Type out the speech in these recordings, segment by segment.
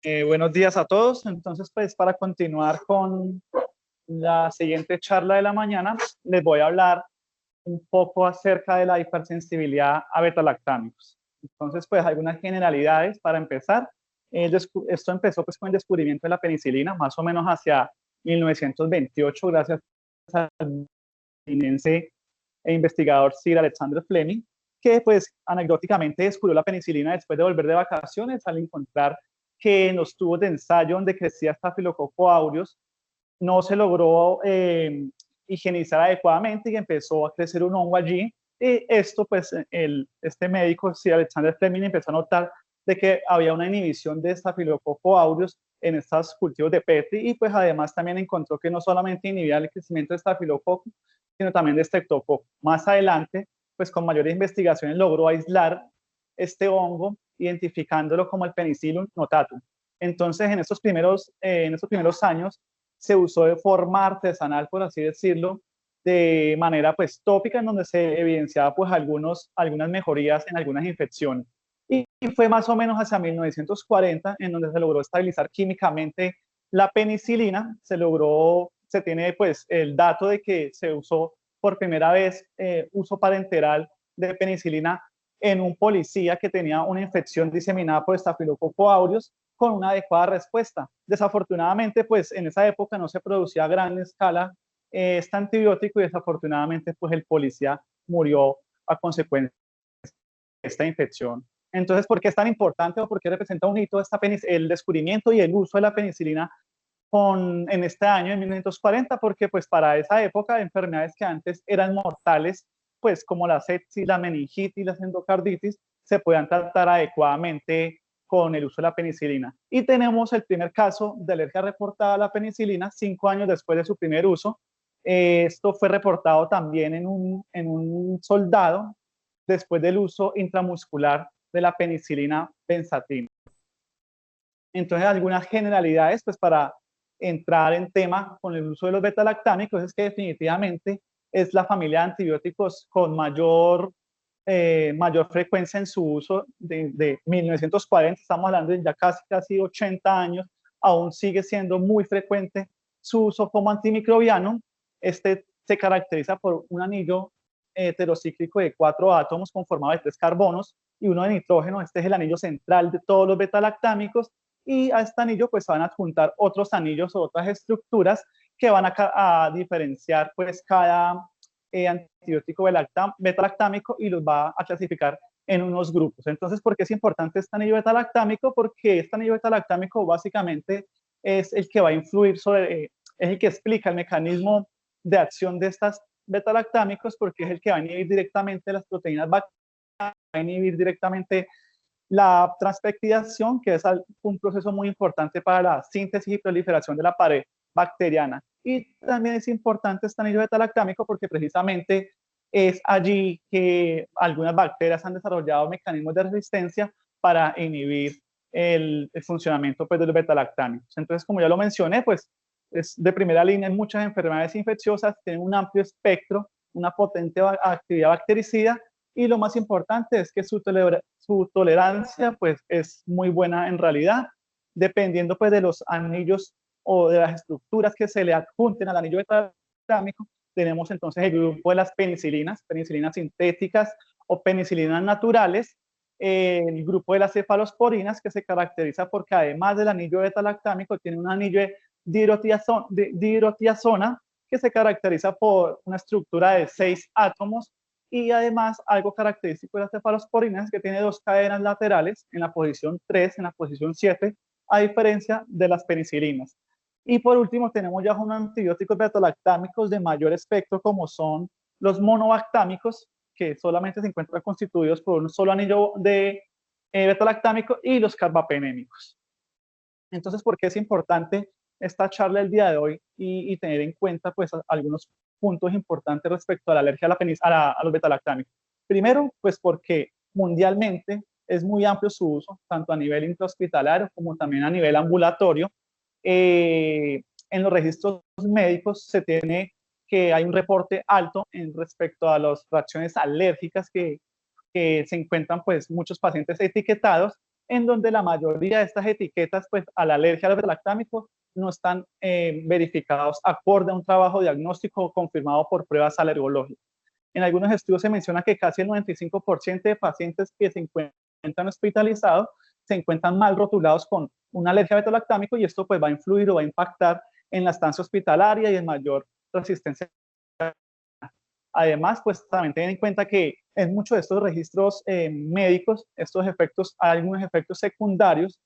Buenos días a todos. Entonces, pues para continuar con la siguiente charla de la mañana, les voy a hablar un poco acerca de la hipersensibilidad a betalactámicos. Entonces, pues algunas generalidades para empezar. Esto empezó pues con el descubrimiento de la penicilina, más o menos hacia 1928, gracias al estadounidense e investigador Sir Alexander Fleming, que pues anecdóticamente descubrió la penicilina después de volver de vacaciones al encontrar que en los tubos de ensayo donde crecía Staphylococcus aureus no se logró higienizar adecuadamente y empezó a crecer un hongo allí. Y esto, pues, este médico, Sir Alexander Fleming, empezó a notar de que había una inhibición de Staphylococcus aureus en estos cultivos de Petri y pues además también encontró que no solamente inhibía el crecimiento de Staphylococcus, sino también de Streptococcus. Más adelante, pues con mayores investigaciones logró aislar este hongo, identificándolo como el Penicillium notatum. Entonces, en estos primeros años, se usó de forma artesanal, por así decirlo, de manera pues tópica, en donde se evidenciaba pues algunas mejorías en algunas infecciones. Y fue más o menos hacia 1940 en donde se logró estabilizar químicamente la penicilina. Se tiene pues el dato de que se usó por primera vez uso parenteral de penicilina en un policía que tenía una infección diseminada por Staphylococcus aureus con una adecuada respuesta. Desafortunadamente, pues en esa época no se producía a gran escala este antibiótico y desafortunadamente pues el policía murió a consecuencia de esta infección. Entonces, ¿por qué es tan importante o por qué representa un hito el descubrimiento y el uso de la penicilina en este año, en 1940? Porque pues para esa época enfermedades que antes eran mortales, pues como la sepsis, la meningitis, la endocarditis, se podían tratar adecuadamente con el uso de la penicilina. Y tenemos el primer caso de alergia reportada a la penicilina 5 años después de su primer uso. Esto fue reportado también en un soldado después del uso intramuscular de la penicilina benzatina. Entonces, algunas generalidades, pues para entrar en tema con el uso de los betalactámicos, es que definitivamente es la familia de antibióticos con mayor frecuencia en su uso de 1940, estamos hablando de ya casi 80 años, aún sigue siendo muy frecuente su uso como antimicrobiano. Este se caracteriza por un anillo heterocíclico de 4 átomos conformado de 3 carbonos y uno de nitrógeno. Este es el anillo central de todos los betalactámicos y a este anillo pues van a adjuntar otros anillos o otras estructuras que van a diferenciar pues cada antibiótico betalactámico y los va a clasificar en unos grupos. Entonces, ¿por qué es importante este anillo betalactámico? Porque este anillo betalactámico básicamente es el que va a influir es el que explica el mecanismo de acción de estas betalactámicos, porque es el que va a inhibir directamente las proteínas bacterianas, va a inhibir directamente la transpeptidación, que es un proceso muy importante para la síntesis y proliferación de la pared bacteriana. Y también es importante este anillo betalactámico porque precisamente es allí que algunas bacterias han desarrollado mecanismos de resistencia para inhibir el funcionamiento pues, de los betalactámicos. Entonces, como ya lo mencioné, pues es de primera línea en muchas enfermedades infecciosas, tienen un amplio espectro, una potente actividad bactericida y lo más importante es que su tolerancia pues es muy buena en realidad, dependiendo pues de los anillos o de las estructuras que se le adjunten al anillo betalactámico. Tenemos entonces el grupo de las penicilinas sintéticas o penicilinas naturales, el grupo de las cefalosporinas, que se caracteriza porque además del anillo betalactámico tiene un anillo de dihidrotiazona que se caracteriza por una estructura de 6 átomos y además algo característico de las cefalosporinas es que tiene 2 cadenas laterales en la posición 3, en la posición 7, a diferencia de las penicilinas. Y por último tenemos ya unos antibióticos betalactámicos de mayor espectro como son los monobactámicos, que solamente se encuentran constituidos por un solo anillo de betalactámico, y los carbapenémicos. Entonces, ¿por qué es importante esta charla el día de hoy y tener en cuenta pues algunos puntos importantes respecto a la alergia a los betalactámicos? Primero, pues porque mundialmente es muy amplio su uso, tanto a nivel intrahospitalario como también a nivel ambulatorio. En los registros médicos se tiene que hay un reporte alto en respecto a las reacciones alérgicas que se encuentran pues muchos pacientes etiquetados en donde la mayoría de estas etiquetas pues a la alergia a los beta-lactámicos no están verificados acorde a un trabajo diagnóstico confirmado por pruebas alergológicas. En algunos estudios se menciona que casi el 95% de pacientes que se encuentran hospitalizados se encuentran mal rotulados con una alergia a beta-lactámico, y esto pues va a influir o va a impactar en la estancia hospitalaria y en mayor resistencia. Además, pues también ten en cuenta que en muchos de estos registros médicos, estos efectos, hay algunos efectos secundarios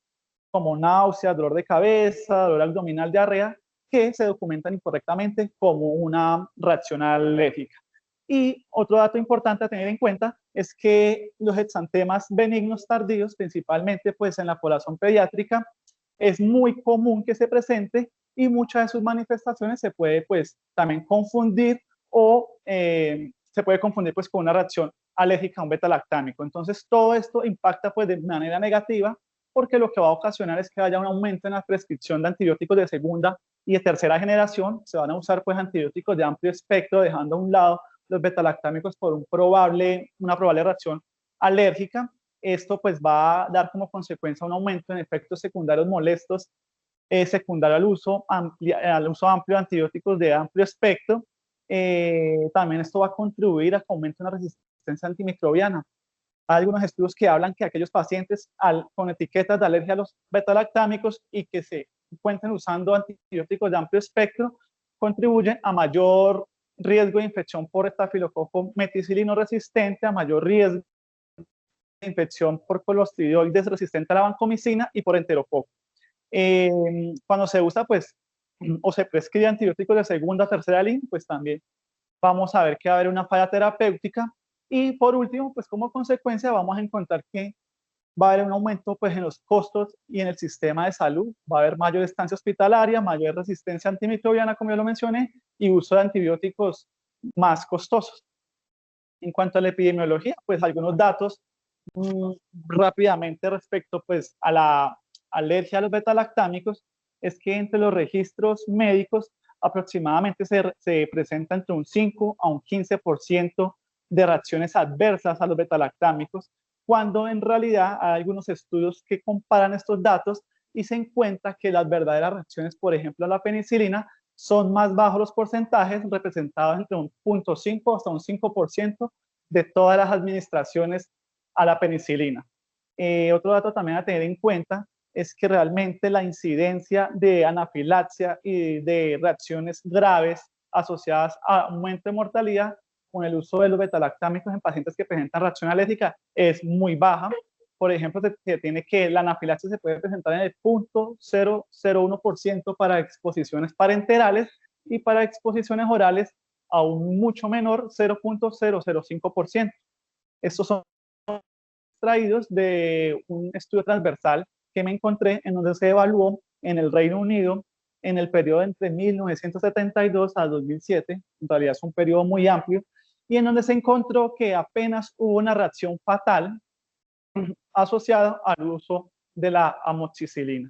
como náusea, dolor de cabeza, dolor abdominal, diarrea, que se documentan incorrectamente como una reacción alérgica. Y otro dato importante a tener en cuenta es que los exantemas benignos tardíos, principalmente pues en la población pediátrica, es muy común que se presente, y muchas de sus manifestaciones se puede pues también confundir o se puede confundir pues con una reacción alérgica a un beta-lactámico. Entonces todo esto impacta pues de manera negativa, porque lo que va a ocasionar es que haya un aumento en la prescripción de antibióticos de segunda y de tercera generación. Se van a usar pues antibióticos de amplio espectro, dejando a un lado los beta-lactámicos por una probable reacción alérgica. Esto pues va a dar como consecuencia un aumento en efectos secundarios molestos secundario al uso amplio de antibióticos de amplio espectro. También esto va a contribuir a que aumente una resistencia antimicrobiana. Hay algunos estudios que hablan que aquellos pacientes con etiquetas de alergia a los beta-lactámicos y que se encuentren usando antibióticos de amplio espectro contribuyen a mayor riesgo de infección por estafilococo meticilino resistente, a mayor riesgo de infección por colostridioides resistente a la vancomicina y por enterococo. Cuando se usa, pues, o se prescribe antibióticos de segunda o tercera línea, pues también vamos a ver que va a haber una falla terapéutica. Y por último, pues como consecuencia vamos a encontrar que va a haber un aumento pues en los costos y en el sistema de salud. Va a haber mayor estancia hospitalaria, mayor resistencia antimicrobiana, como yo lo mencioné, y uso de antibióticos más costosos. En cuanto a la epidemiología, pues algunos datos rápidamente respecto pues a la alergia a los beta-lactámicos es que entre los registros médicos aproximadamente se presenta entre un 5 a un 15% de reacciones adversas a los beta-lactámicos, cuando en realidad hay algunos estudios que comparan estos datos y se encuentra que las verdaderas reacciones, por ejemplo, a la penicilina, son más bajos los porcentajes, representados entre un 0.5 hasta un 5% de todas las administraciones a la penicilina. Otro dato también a tener en cuenta es que realmente la incidencia de anafilaxia y de reacciones graves asociadas a aumento de mortalidad con el uso de los beta-lactámicos en pacientes que presentan reacción alérgica es muy baja. Por ejemplo, se tiene que la anafilaxia se puede presentar en el 0.001% para exposiciones parenterales, y para exposiciones orales aún mucho menor, 0.005%. Estos son extraídos de un estudio transversal que me encontré, en donde se evaluó en el Reino Unido en el periodo entre 1972 a 2007, en realidad es un periodo muy amplio, y en donde se encontró que apenas hubo una reacción fatal asociada al uso de la amoxicilina.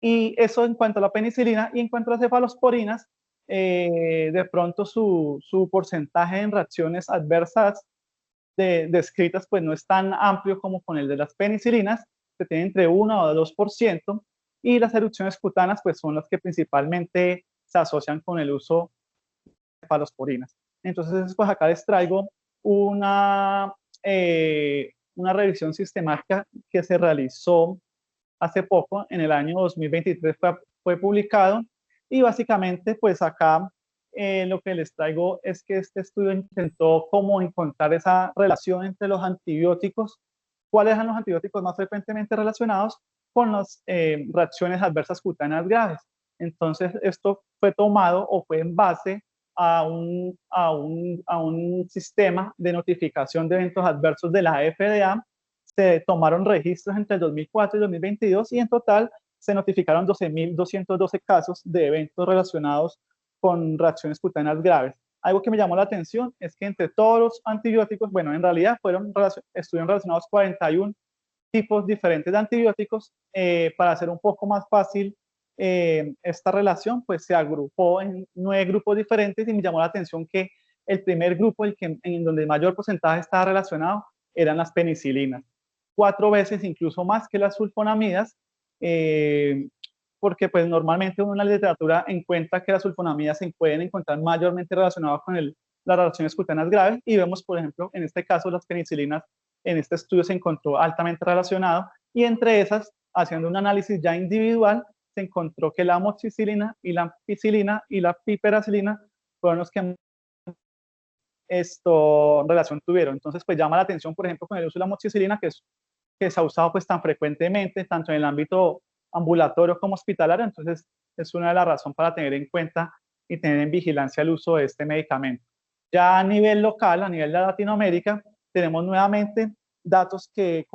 Y eso en cuanto a la penicilina. Y en cuanto a las cefalosporinas, de pronto su porcentaje en reacciones adversas descritas pues no es tan amplio como con el de las penicilinas, que tiene entre 1 o 2%, y las erupciones cutáneas pues son las que principalmente se asocian con el uso de cefalosporinas. Entonces pues acá les traigo una revisión sistemática que se realizó hace poco, en el año 2023 fue publicado, y básicamente pues acá lo que les traigo es que este estudio intentó como encontrar esa relación entre los antibióticos, cuáles eran los antibióticos más frecuentemente relacionados con las reacciones adversas cutáneas graves. Entonces esto fue tomado o fue en base a un sistema de notificación de eventos adversos de la FDA. Se tomaron registros entre el 2004 y 2022, y en total se notificaron 12.212 casos de eventos relacionados con reacciones cutáneas graves. Algo que me llamó la atención es que entre todos los antibióticos, bueno, en realidad estuvieron relacionados 41 tipos diferentes de antibióticos. Para hacer un poco más fácil esta relación, pues se agrupó en 9 grupos diferentes, y me llamó la atención que el primer grupo, en donde el mayor porcentaje estaba relacionado, eran las penicilinas. 4 veces, incluso más que las sulfonamidas, porque pues normalmente uno en la literatura encuentra que las sulfonamidas se pueden encontrar mayormente relacionadas con las reacciones cutáneas graves, y vemos, por ejemplo, en este caso, las penicilinas, en este estudio se encontró altamente relacionado, y entre esas, haciendo un análisis ya individual, se encontró que la amoxicilina y la ampicilina y la piperacilina fueron los que relación tuvieron. Entonces, pues llama la atención, por ejemplo, con el uso de la amoxicilina, que se ha usado pues tan frecuentemente, tanto en el ámbito ambulatorio como hospitalario. Entonces, es una de las razones para tener en cuenta y tener en vigilancia el uso de este medicamento. Ya a nivel local, a nivel de Latinoamérica, tenemos nuevamente datos que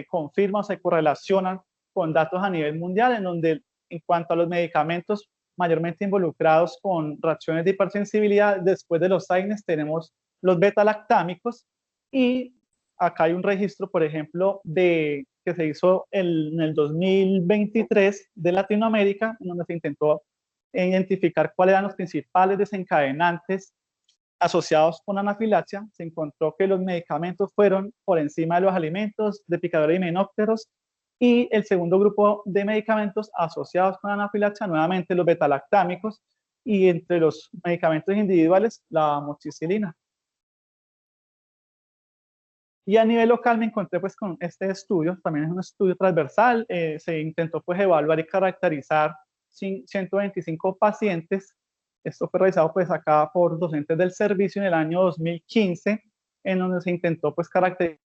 confirman o se correlacionan con datos a nivel mundial, en donde en cuanto a los medicamentos mayormente involucrados con reacciones de hipersensibilidad, después de los AINES tenemos los beta-lactámicos, y acá hay un registro, por ejemplo, que se hizo en el 2023 de Latinoamérica, en donde se intentó identificar cuáles eran los principales desencadenantes asociados con anafilaxia. Se encontró que los medicamentos fueron por encima de los alimentos, de picadores y himenópteros, y el segundo grupo de medicamentos asociados con anafilaxia, nuevamente los betalactámicos, y entre los medicamentos individuales, la amoxicilina. Y a nivel local me encontré pues con este estudio, también es un estudio transversal, se intentó pues evaluar y caracterizar 125 pacientes. Esto fue realizado pues acá por docentes del servicio en el año 2015, en donde se intentó pues caracterizar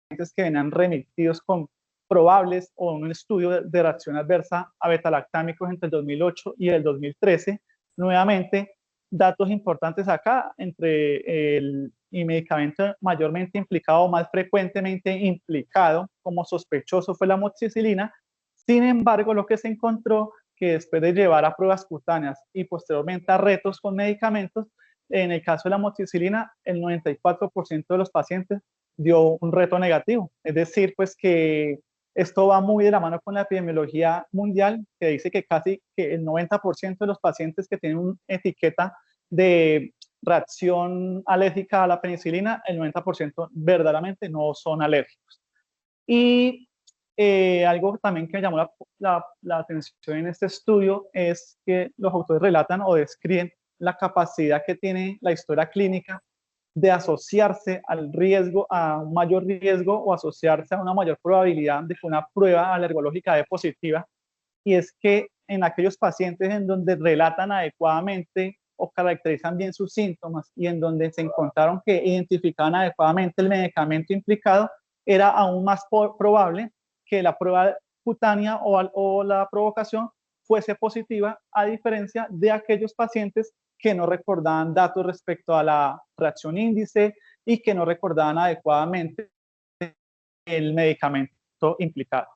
pacientes que venían remitidos con probables o un estudio de reacción adversa a betalactámicos entre el 2008 y el 2013. Nuevamente, datos importantes acá, entre el medicamento mayormente implicado o más frecuentemente implicado como sospechoso fue la amoxicilina. Sin embargo, lo que se encontró que después de llevar a pruebas cutáneas y posteriormente a retos con medicamentos, en el caso de la amoxicilina, el 94% de los pacientes dio un reto negativo. Es decir, pues que esto va muy de la mano con la epidemiología mundial, que dice que casi que el 90% de los pacientes que tienen una etiqueta de reacción alérgica a la penicilina, el 90% verdaderamente no son alérgicos. Y algo también que me llamó la atención en este estudio es que los autores relatan o describen la capacidad que tiene la historia clínica de asociarse al riesgo, a un mayor riesgo, o asociarse a una mayor probabilidad de que una prueba alergológica dé positiva. Y es que en aquellos pacientes en donde relatan adecuadamente o caracterizan bien sus síntomas, y en donde se encontraron que identificaban adecuadamente el medicamento implicado, era aún más probable que la prueba cutánea o la provocación fuese positiva, a diferencia de aquellos pacientes que no recordaban datos respecto a la reacción índice y que no recordaban adecuadamente el medicamento implicado.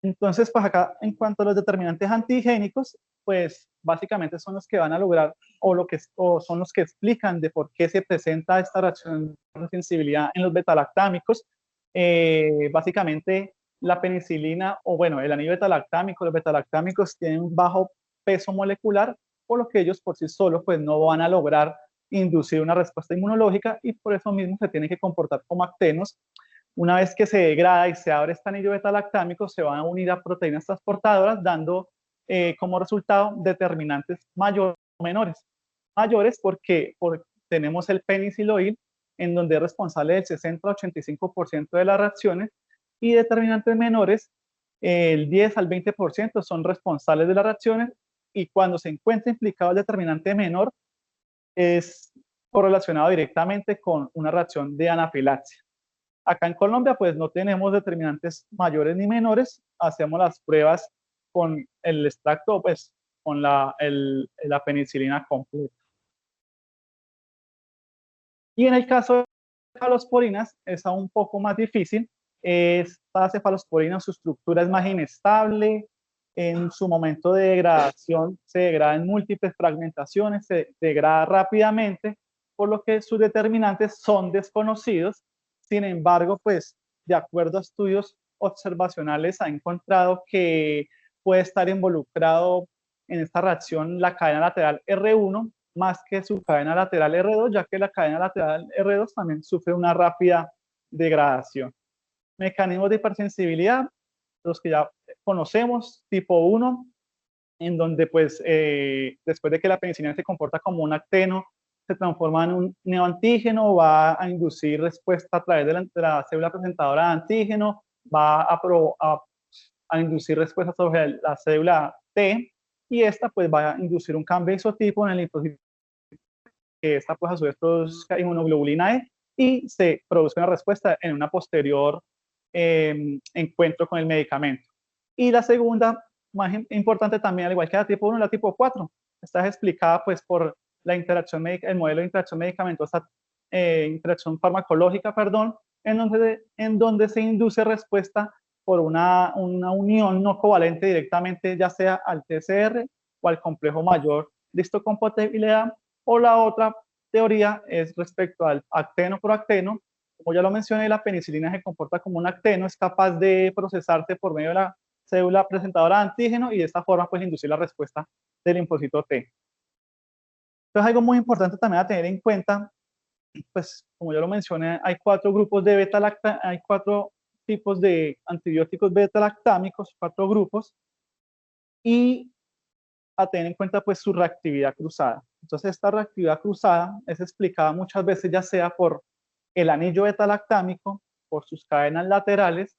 Entonces, pues acá, en cuanto a los determinantes antigénicos, pues básicamente son los que van a lograr o son los que explican de por qué se presenta esta reacción de sensibilidad en los betalactámicos. Básicamente, la penicilina, o bueno, el anillo betalactámico, los betalactámicos tienen un bajo peso molecular, por lo que ellos por sí solos pues no van a lograr inducir una respuesta inmunológica, y por eso mismo se tienen que comportar como actenos. Una vez que se degrada y se abre este anillo betalactámico, se van a unir a proteínas transportadoras, dando como resultado determinantes mayores o menores. Mayores porque tenemos el peniciloil, en donde es responsable del 60-85% de las reacciones, y determinantes menores, el 10 al 20% son responsables de las reacciones, y cuando se encuentra implicado el determinante menor, es correlacionado directamente con una reacción de anafilaxia. Acá en Colombia, pues no tenemos determinantes mayores ni menores, hacemos las pruebas con el extracto, pues con la penicilina completa. Y en el caso de cefalosporinas es aún un poco más difícil. Esta cefalosporina, su estructura es más inestable, en su momento de degradación se degrada en múltiples fragmentaciones, se degrada rápidamente, por lo que sus determinantes son desconocidos. Sin embargo, pues de acuerdo a estudios observacionales, ha encontrado que puede estar involucrado en esta reacción la cadena lateral R1 más que su cadena lateral R2, ya que la cadena lateral R2 también sufre una rápida degradación. Mecanismos de hipersensibilidad, los que ya conocemos, tipo 1, en donde pues después de que la penicilina se comporta como un acteno, se transforma en un neoantígeno, va a inducir respuesta a través de la célula presentadora de antígeno, va a inducir respuesta sobre la célula T, y esta pues va a inducir un cambio de isotipo en el linfocito, que esta pues a su vez produzca inmunoglobulina E, y se produce una respuesta en una posterior encuentro con el medicamento. Y la segunda, más importante también, al igual que la tipo 1, la tipo 4, está explicada pues por la interacción médica, el modelo de interacción medicamentosa, interacción farmacológica, perdón, en donde se induce respuesta por una unión no covalente directamente, ya sea al TCR o al complejo mayor de histocompatibilidad, o la otra teoría es respecto al acteno por acteno. Como ya lo mencioné, la penicilina se comporta como un acteno, es capaz de procesarse por medio de la célula presentadora de antígeno y de esta forma pues inducir la respuesta del linfocito T. Entonces algo muy importante también a tener en cuenta, pues como ya lo mencioné, hay 4 grupos de beta-lactam, hay 4 tipos de antibióticos beta-lactámicos, 4 grupos, y a tener en cuenta pues su reactividad cruzada. Entonces esta reactividad cruzada es explicada muchas veces ya sea por el anillo beta-lactámico, por sus cadenas laterales,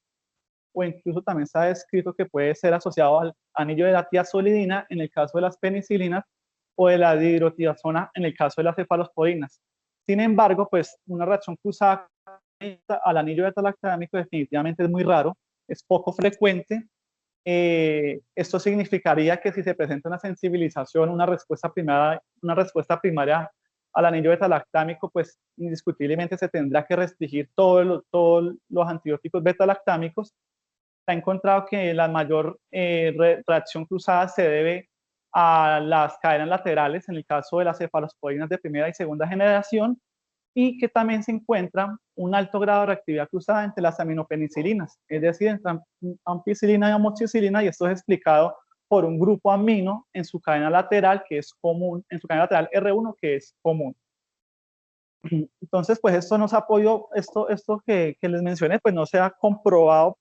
o incluso también se ha descrito que puede ser asociado al anillo de la tiazolidina en el caso de las penicilinas, o de la dihidrotiazona en el caso de las cefalosporinas. Sin embargo, pues una reacción cruzada al anillo beta-lactámico definitivamente es muy raro, es poco frecuente. Esto significaría que si se presenta una sensibilización, una respuesta primaria al anillo beta-lactámico, pues indiscutiblemente se tendrá que restringir todos los antibióticos beta-lactámicos. Se ha encontrado que la mayor reacción cruzada se debe a las cadenas laterales, en el caso de las cefalosporinas de primera y segunda generación, y que también se encuentra un alto grado de reactividad cruzada entre las aminopenicilinas, es decir, entre ampicilina y amoxicilina, y esto es explicado por un grupo amino en su cadena lateral que es común, en su cadena lateral R1 que es común. Entonces, pues esto nos apoyó, esto que les mencioné, pues no se ha comprobado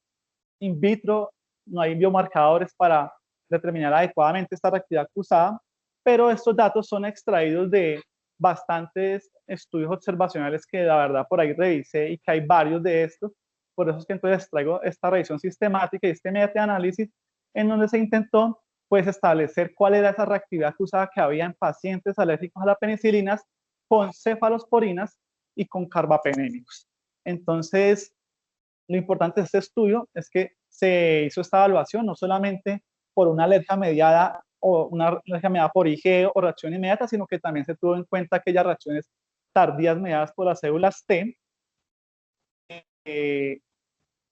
in vitro, no hay biomarcadores para determinar adecuadamente esta reactividad cruzada, pero estos datos son extraídos de bastantes estudios observacionales que la verdad por ahí revisé y que hay varios de estos. Por eso es que entonces traigo esta revisión sistemática y este meta-análisis en donde se intentó pues establecer cuál era esa reactividad cruzada que había en pacientes alérgicos a las penicilinas con cefalosporinas y con carbapenémicos. Entonces, lo importante de este estudio es que se hizo esta evaluación no solamente por una alergia mediada o una alergia mediada por IgE o reacción inmediata, sino que también se tuvo en cuenta aquellas reacciones tardías mediadas por las células T.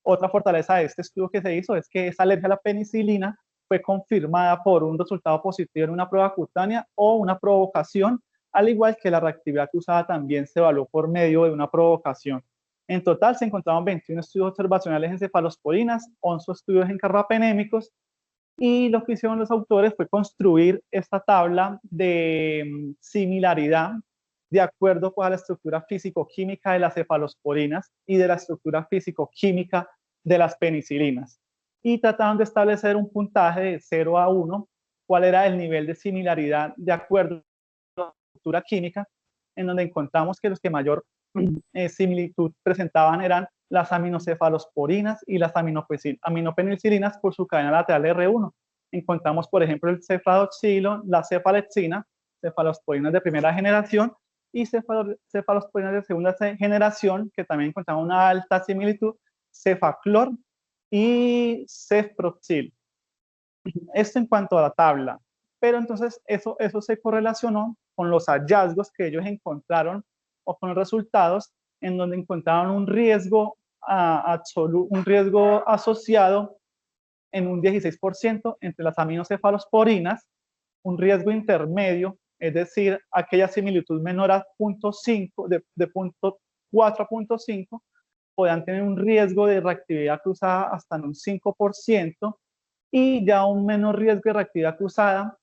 Otra fortaleza de este estudio que se hizo es que esa alergia a la penicilina fue confirmada por un resultado positivo en una prueba cutánea o una provocación, al igual que la reactividad cruzada también se evaluó por medio de una provocación. En total se encontraron 21 estudios observacionales en cefalosporinas, 11 estudios en carbapenémicos, y lo que hicieron los autores fue construir esta tabla de similaridad de acuerdo pues, a la estructura físico-química de las cefalosporinas y de la estructura físico-química de las penicilinas. Y trataron de establecer un puntaje de 0 a 1, cuál era el nivel de similaridad de acuerdo a la estructura química, en donde encontramos que los que mayor similitud presentaban eran las aminocefalosporinas y las aminopenicilinas por su cadena lateral R1. Encontramos, por ejemplo, el cefaloxilo, la cefalexina, cefalosporinas de primera generación, y cefalosporinas de segunda generación, que también encontramos una alta similitud, cefaclor y cefproxil. Esto en cuanto a la tabla. Pero entonces eso se correlacionó con los hallazgos que ellos encontraron o con los resultados en donde encontraron un riesgo un riesgo asociado en un 16% entre las aminocefalosporinas, un riesgo intermedio, es decir, aquella similitud menor a 0.5, de 0.4 a 0.5, podían tener un riesgo de reactividad cruzada hasta en un 5%, y ya un menor riesgo de reactividad cruzada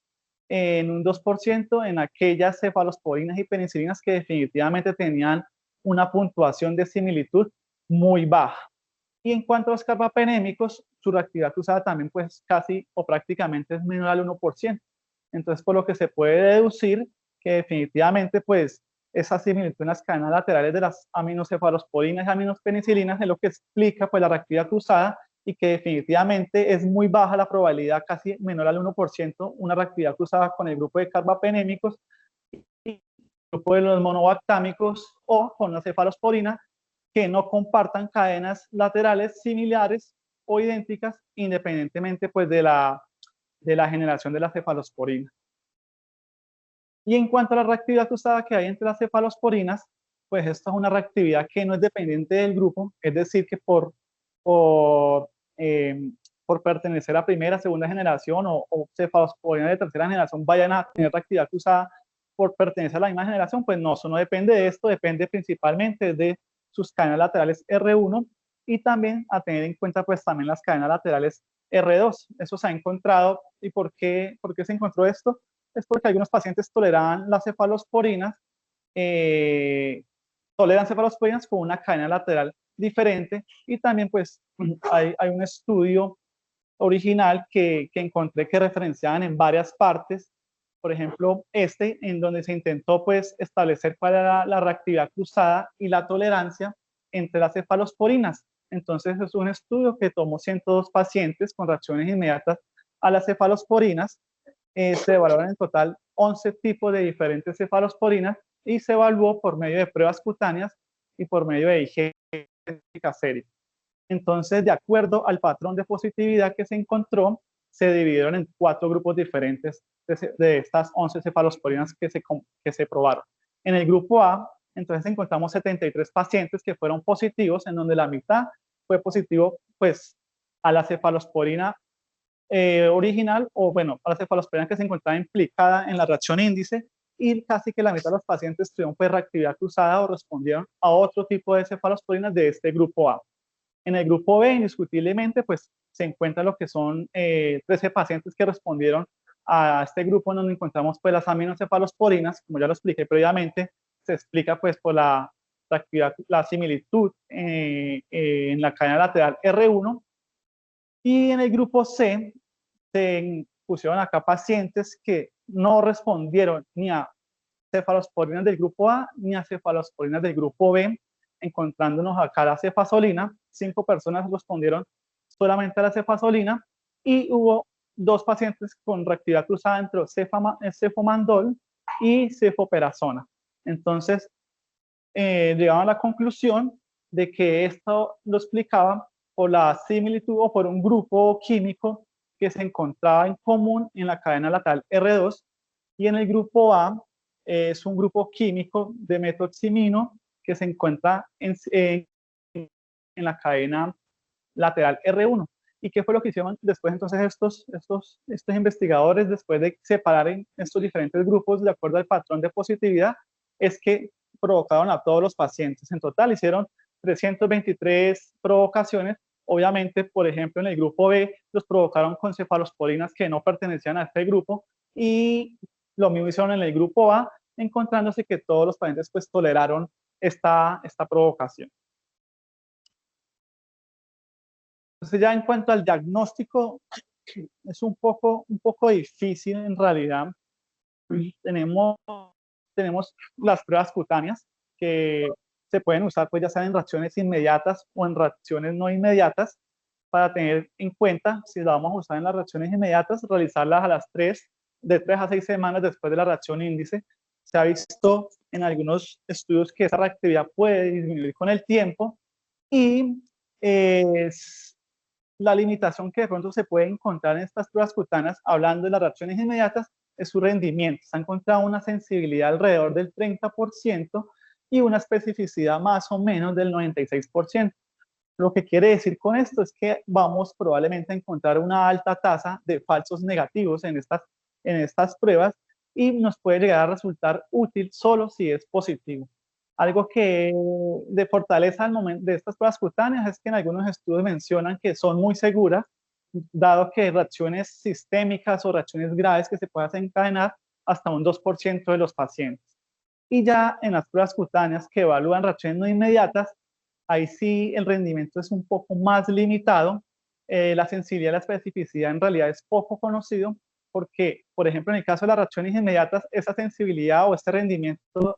en un 2% en aquellas cefalosporinas y penicilinas que definitivamente tenían una puntuación de similitud muy baja. Y en cuanto a los carbapenémicos, su reactividad cruzada también pues casi o prácticamente es menor al 1%. Entonces, por lo que se puede deducir que definitivamente pues esa similitud en las cadenas laterales de las aminocefalosporinas y aminospenicilinas es lo que explica pues la reactividad cruzada y que definitivamente es muy baja la probabilidad, casi menor al 1%, una reactividad cruzada con el grupo de carbapenémicos y el grupo de los monobactámicos o con la cefalosporina que no compartan cadenas laterales similares o idénticas independientemente pues de la generación de la cefalosporina. Y en cuanto a la reactividad cruzada que hay entre las cefalosporinas, pues esta es una reactividad que no es dependiente del grupo, es decir, que por, eh, por pertenecer a primera, segunda generación o cefalosporinas de tercera generación vayan a tener reactividad cruzada por pertenecer a la misma generación, pues no, eso no depende de esto, depende principalmente de sus cadenas laterales R1 y también a tener en cuenta pues también las cadenas laterales R2. Eso se ha encontrado. ¿Y por qué se encontró esto? Es porque algunos pacientes toleraban las cefalosporinas, toleran cefalosporinas con una cadena lateral diferente y también pues hay un estudio original que encontré que referenciaban en varias partes, por ejemplo en donde se intentó pues establecer cuál era la reactividad cruzada y la tolerancia entre las cefalosporinas. Entonces es un estudio que tomó 102 pacientes con reacciones inmediatas a las cefalosporinas, se evaluaron en total 11 tipos de diferentes cefalosporinas y se evaluó por medio de pruebas cutáneas y por medio de genética sérica. Entonces, de acuerdo al patrón de positividad que se encontró, se dividieron en 4 grupos diferentes de estas 11 cefalosporinas que se probaron. En el grupo A, entonces encontramos 73 pacientes que fueron positivos, en donde la mitad fue positivo pues a la cefalosporina original o bueno, a la cefalosporina que se encontraba implicada en la reacción índice y casi que la mitad de los pacientes tuvieron pues reactividad cruzada o respondieron a otro tipo de cefalosporinas de este grupo A. En el grupo B, indiscutiblemente, pues se encuentra lo que son 13 pacientes que respondieron a este grupo, donde encontramos pues las aminocefalosporinas, como ya lo expliqué previamente, se explica pues por la actividad, la similitud en la cadena lateral R1. Y en el grupo C se pusieron acá pacientes que no respondieron ni a cefalosporinas del grupo A ni a cefalosporinas del grupo B, encontrándonos acá la cefasolina. 5 personas respondieron solamente a la cefasolina y hubo 2 pacientes con reactividad cruzada entre cefomandol y cefoperazona. Entonces, llegaban a la conclusión de que esto lo explicaba por la similitud o por un grupo químico que se encontraba en común en la cadena lateral R2 y en el grupo A es un grupo químico de metoximino que se encuentra en la cadena lateral R1. ¿Y qué fue lo que hicieron después entonces estos investigadores, después de separar en estos diferentes grupos de acuerdo al patrón de positividad? Es que provocaron a todos los pacientes. En total hicieron 323 provocaciones. Obviamente, por ejemplo, en el grupo B los provocaron con cefalosporinas que no pertenecían a este grupo y lo mismo hicieron en el grupo A, encontrándose que todos los pacientes pues toleraron esta provocación. Entonces ya en cuanto al diagnóstico, es un poco difícil en realidad. Tenemos las pruebas cutáneas que se pueden usar pues ya sea en reacciones inmediatas o en reacciones no inmediatas para tener en cuenta si la vamos a usar en las reacciones inmediatas, realizarlas de 3 a 6 semanas después de la reacción índice. Se ha visto en algunos estudios que esa reactividad puede disminuir con el tiempo y la limitación que de pronto se puede encontrar en estas pruebas cutáneas, hablando de las reacciones inmediatas, es su rendimiento. Se ha encontrado una sensibilidad alrededor del 30% y una especificidad más o menos del 96%. Lo que quiere decir con esto es que vamos probablemente a encontrar una alta tasa de falsos negativos en estas pruebas y nos puede llegar a resultar útil solo si es positivo. Algo que de fortaleza al momento de estas pruebas cutáneas es que en algunos estudios mencionan que son muy seguras, dado que reacciones sistémicas o reacciones graves que se pueden desencadenar hasta un 2% de los pacientes. Y ya en las pruebas cutáneas que evalúan reacciones no inmediatas, ahí sí el rendimiento es un poco más limitado. La sensibilidad y la especificidad en realidad es poco conocido porque, por ejemplo, en el caso de las reacciones inmediatas, esa sensibilidad o este rendimiento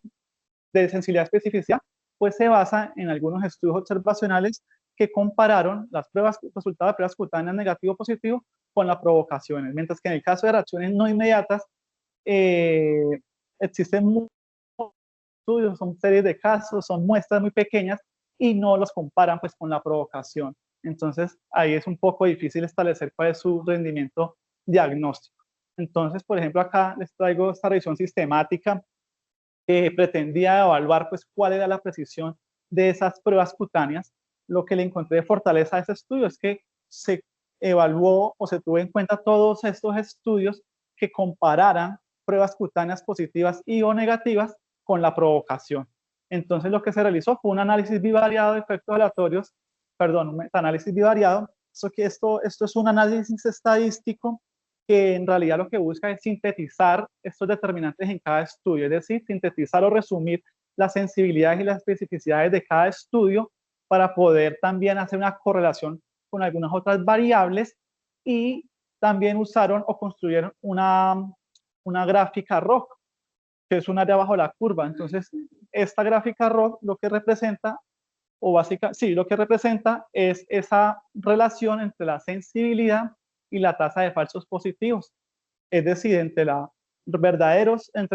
de sensibilidad y especificidad, pues se basa en algunos estudios observacionales que compararon las pruebas, resultados de pruebas cutáneas negativo o positivo con las provocaciones, mientras que en el caso de reacciones no inmediatas, existen muchos estudios, son series de casos, son muestras muy pequeñas y no los comparan pues con la provocación. Entonces ahí es un poco difícil establecer cuál es su rendimiento diagnóstico. Entonces, por ejemplo, acá les traigo esta revisión sistemática que pretendía evaluar pues cuál era la precisión de esas pruebas cutáneas. Lo que le encontré de fortaleza a ese estudio es que se evaluó o se tuvo en cuenta todos estos estudios que compararan pruebas cutáneas positivas y o negativas con la provocación. Entonces lo que se realizó fue un análisis bivariado de efectos aleatorios, perdón, un metaanálisis bivariado. Esto es un análisis estadístico que en realidad lo que busca es sintetizar estos determinantes en cada estudio, es decir, sintetizar o resumir las sensibilidades y las especificidades de cada estudio para poder también hacer una correlación con algunas otras variables, y también usaron o construyeron una gráfica ROC, que es un área bajo la curva. Entonces, esta gráfica ROC lo que representa, o básicamente, sí, lo que representa es esa relación entre la sensibilidad y la tasa de falsos positivos, es decir, entre la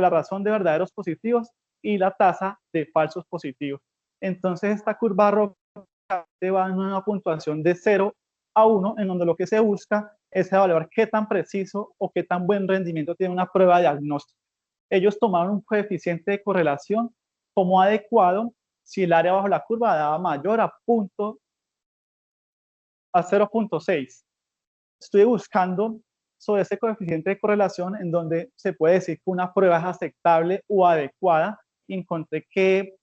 razón de verdaderos positivos y la tasa de falsos positivos. Entonces, esta curva ROC va en una puntuación de 0 a 1, en donde lo que se busca es evaluar qué tan preciso o qué tan buen rendimiento tiene una prueba diagnóstica. Ellos tomaron un coeficiente de correlación como adecuado si el área bajo la curva daba mayor a 0.6. Estoy buscando sobre ese coeficiente de correlación en donde se puede decir que una prueba es aceptable o adecuada, y encontré que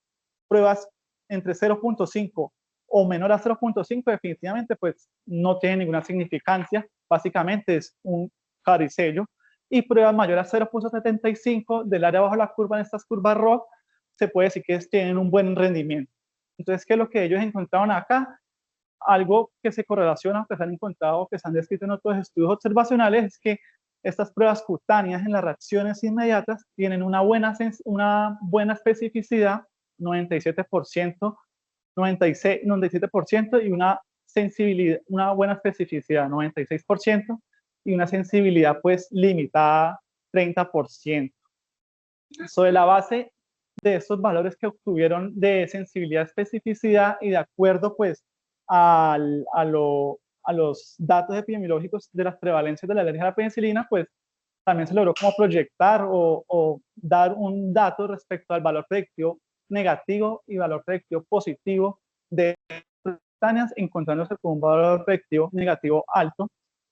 pruebas entre 0.5 o menor a 0.5 definitivamente pues no tienen ninguna significancia, básicamente es un caricello, y pruebas mayores a 0.75 del área bajo la curva en estas curvas ROC se puede decir que tienen un buen rendimiento. Entonces, ¿qué es lo que ellos encontraron acá? Algo que se correlaciona, que se han encontrado, que se han descrito en otros estudios observacionales, es que estas pruebas cutáneas en las reacciones inmediatas tienen una buena especificidad, 97%, 97%, y una sensibilidad, una buena especificidad, 96%, y una sensibilidad pues limitada, 30%. Sobre la base de estos valores que obtuvieron de sensibilidad, especificidad, y de acuerdo pues a los datos epidemiológicos de las prevalencias de la alergia a la penicilina, pues también se logró como proyectar o dar un dato respecto al valor predictivo negativo y valor predictivo positivo de cutáneas, encontrándose con un valor predictivo negativo alto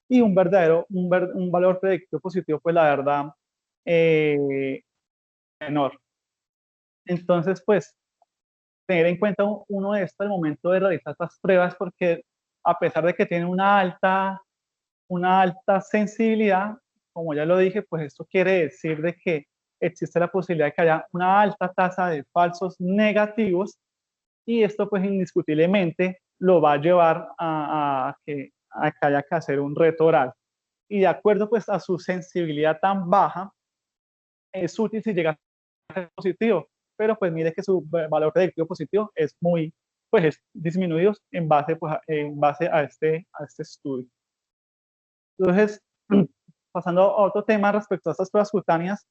y un valor predictivo positivo, pues la verdad, menor. Entonces, pues, tener en cuenta uno de esto al momento de realizar estas pruebas, porque a pesar de que tiene una alta sensibilidad, como ya lo dije, pues esto quiere decir de que existe la posibilidad de que haya una alta tasa de falsos negativos, y esto pues indiscutiblemente lo va a llevar a que haya que hacer un reto oral. Y de acuerdo pues a su sensibilidad tan baja, es útil si llega a ser positivo, pero pues mire que su valor predictivo positivo es muy, pues es disminuido en base a este estudio. Entonces, pasando a otro tema respecto a estas pruebas cutáneas,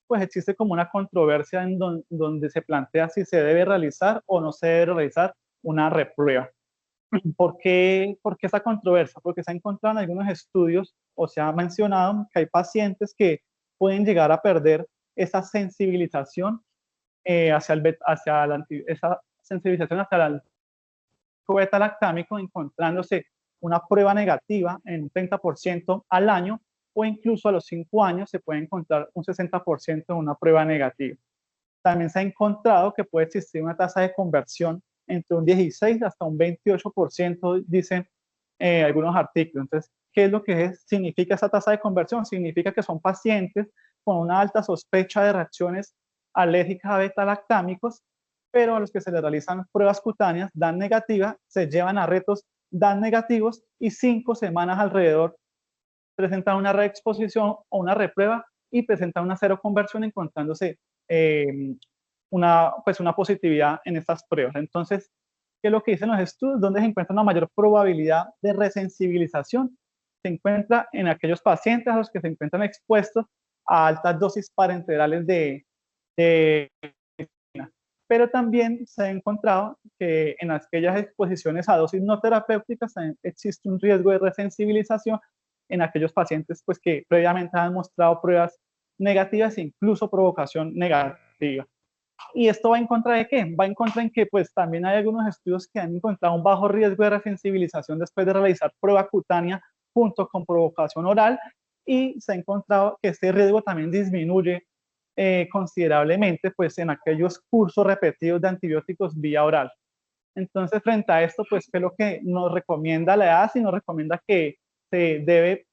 pues existe como una controversia en donde se plantea si se debe realizar o no se debe realizar una reprueba. ¿Por qué esa controversia? Porque se ha encontrado en algunos estudios, o se ha mencionado que hay pacientes que pueden llegar a perder esa sensibilización esa sensibilización hacia el beta-lactámico, encontrándose una prueba negativa en un 30% al año, o incluso a los 5 años se puede encontrar un 60% en una prueba negativa. También se ha encontrado que puede existir una tasa de conversión entre un 16 hasta un 28%, dicen algunos artículos. Entonces, ¿qué es lo que significa esa tasa de conversión? Significa que son pacientes con una alta sospecha de reacciones alérgicas a beta-lactámicos, pero a los que se les realizan pruebas cutáneas dan negativa, se llevan a retos, dan negativos y 5 semanas alrededor presentan una reexposición o una reprueba y presentan una cero conversión encontrándose pues una positividad en estas pruebas. Entonces, ¿qué es lo que dicen los estudios? ¿Dónde se encuentra una mayor probabilidad de resensibilización? Se encuentra en aquellos pacientes a los que se encuentran expuestos a altas dosis parenterales de pero también se ha encontrado que en aquellas exposiciones a dosis no terapéuticas existe un riesgo de resensibilización en aquellos pacientes pues, que previamente han mostrado pruebas negativas e incluso provocación negativa. ¿Y esto va en contra de qué? Va en contra en que pues también hay algunos estudios que han encontrado un bajo riesgo de resensibilización después de realizar prueba cutánea junto con provocación oral y se ha encontrado que este riesgo también disminuye considerablemente pues en aquellos cursos repetidos de antibióticos vía oral. Entonces, frente a esto, pues, ¿qué es lo que nos recomienda la EASI? Nos recomienda que se debe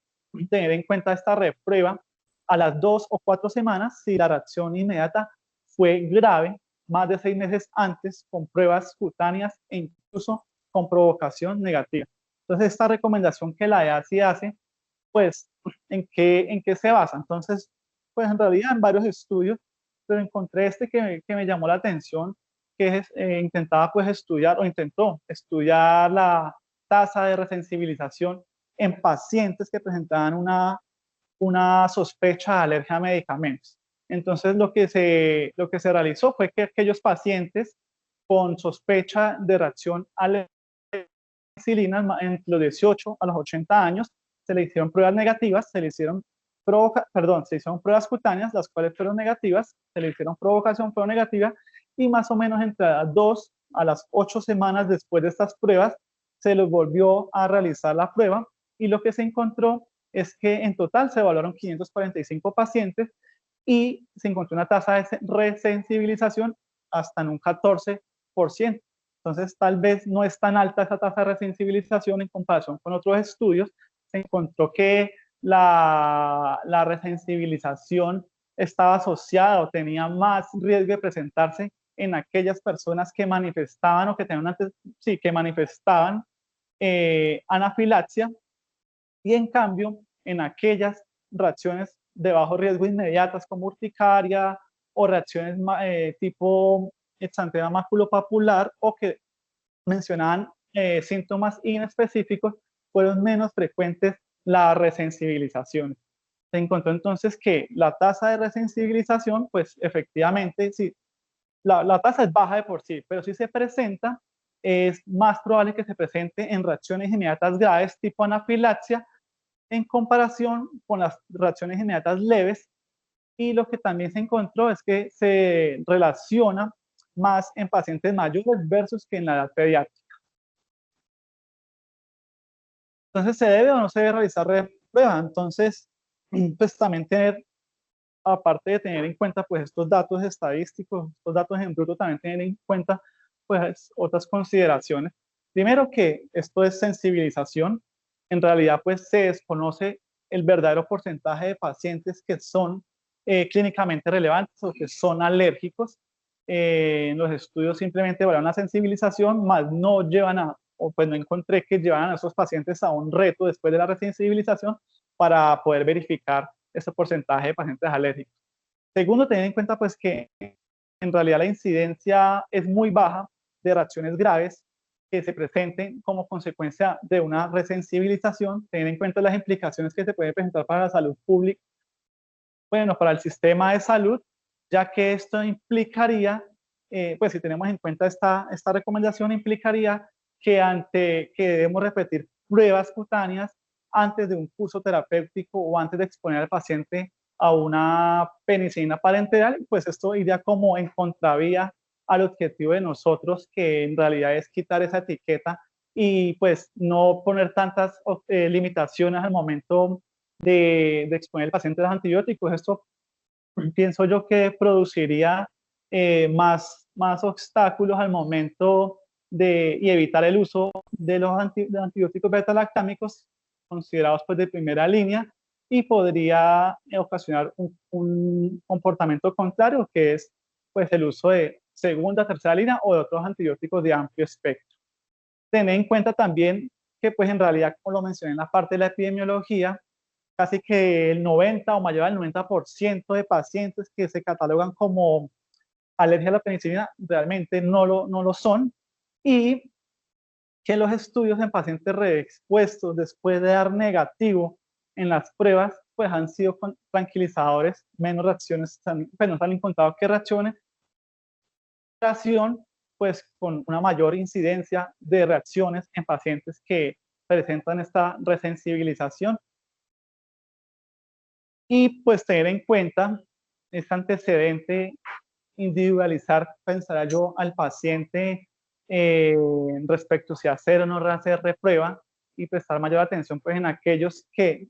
tener en cuenta esta reprueba a las 2 o 4 semanas si la reacción inmediata fue grave, más de 6 meses antes, con pruebas cutáneas e incluso con provocación negativa. Entonces, esta recomendación que la EASI hace, pues, ¿en qué se basa? Entonces, pues, en realidad en varios estudios, pero encontré este que me llamó la atención, que intentaba pues estudiar o intentó estudiar la tasa de resensibilización en pacientes que presentaban una sospecha de alergia a medicamentos. Entonces lo que se realizó fue que aquellos pacientes con sospecha de reacción a la penicilina entre los 18 a los 80 años se le hicieron pruebas negativas, se hicieron pruebas cutáneas, las cuales fueron negativas, se le hicieron provocación, fueron negativas, y más o menos entre las 2 a las 8 semanas después de estas pruebas, se les volvió a realizar la prueba, y lo que se encontró es que en total se evaluaron 545 pacientes y se encontró una tasa de resensibilización hasta en un 14%. Entonces, tal vez no es tan alta esa tasa de resensibilización en comparación con otros estudios. Se encontró que la resensibilización estaba asociada o tenía más riesgo de presentarse en aquellas personas que manifestaban o que tenían que manifestaban anafilaxia, y en cambio en aquellas reacciones de bajo riesgo inmediatas como urticaria o reacciones tipo exantema maculopapular o que mencionaban síntomas inespecíficos, fueron menos frecuentes las resensibilizaciones. Se encontró entonces que la tasa de resensibilización, pues efectivamente, sí, la tasa es baja de por sí, pero si se presenta, es más probable que se presente en reacciones inmediatas graves tipo anafilaxia en comparación con las reacciones inmediatas leves, y lo que también se encontró es que se relaciona más en pacientes mayores versus que en la edad pediátrica. Entonces, ¿se debe o no se debe realizar prueba? Entonces, pues también tener, aparte de tener en cuenta pues estos datos estadísticos, estos datos en bruto, también tener en cuenta pues otras consideraciones. Primero que esto es sensibilización. En realidad pues se desconoce el verdadero porcentaje de pacientes que son clínicamente relevantes o que son alérgicos. En los estudios simplemente evaluan la sensibilización, más no llevan o pues no encontré que llevaran a esos pacientes a un reto después de la resensibilización para poder verificar ese porcentaje de pacientes alérgicos. Segundo, tener en cuenta pues que en realidad la incidencia es muy baja de reacciones graves que se presenten como consecuencia de una resensibilización, tener en cuenta las implicaciones que se pueden presentar para la salud pública, bueno, para el sistema de salud, ya que esto implicaría, pues si tenemos en cuenta esta recomendación, implicaría que debemos repetir pruebas cutáneas antes de un curso terapéutico o antes de exponer al paciente a una penicilina parenteral, pues esto iría como en contravía al objetivo de nosotros, que en realidad es quitar esa etiqueta y pues no poner tantas limitaciones al momento de exponer al paciente a los antibióticos. Esto pienso yo que produciría más obstáculos al momento y evitar el uso de los antibióticos beta-lactámicos considerados pues de primera línea, y podría ocasionar un comportamiento contrario, que es pues el uso de segunda, tercera línea o de otros antibióticos de amplio espectro. Tener en cuenta también que pues en realidad, como lo mencioné en la parte de la epidemiología, casi que el 90 o mayor al 90% de pacientes que se catalogan como alergia a la penicilina realmente no lo son, y que los estudios en pacientes reexpuestos después de dar negativo en las pruebas, pues han sido tranquilizadores, menos reacciones, pues no se han encontrado que reacciones, pues con una mayor incidencia de reacciones en pacientes que presentan esta resensibilización. Y pues tener en cuenta este antecedente, individualizar, pensará yo, al paciente respecto si hacer o no hacer reprueba, y prestar mayor atención pues en aquellos que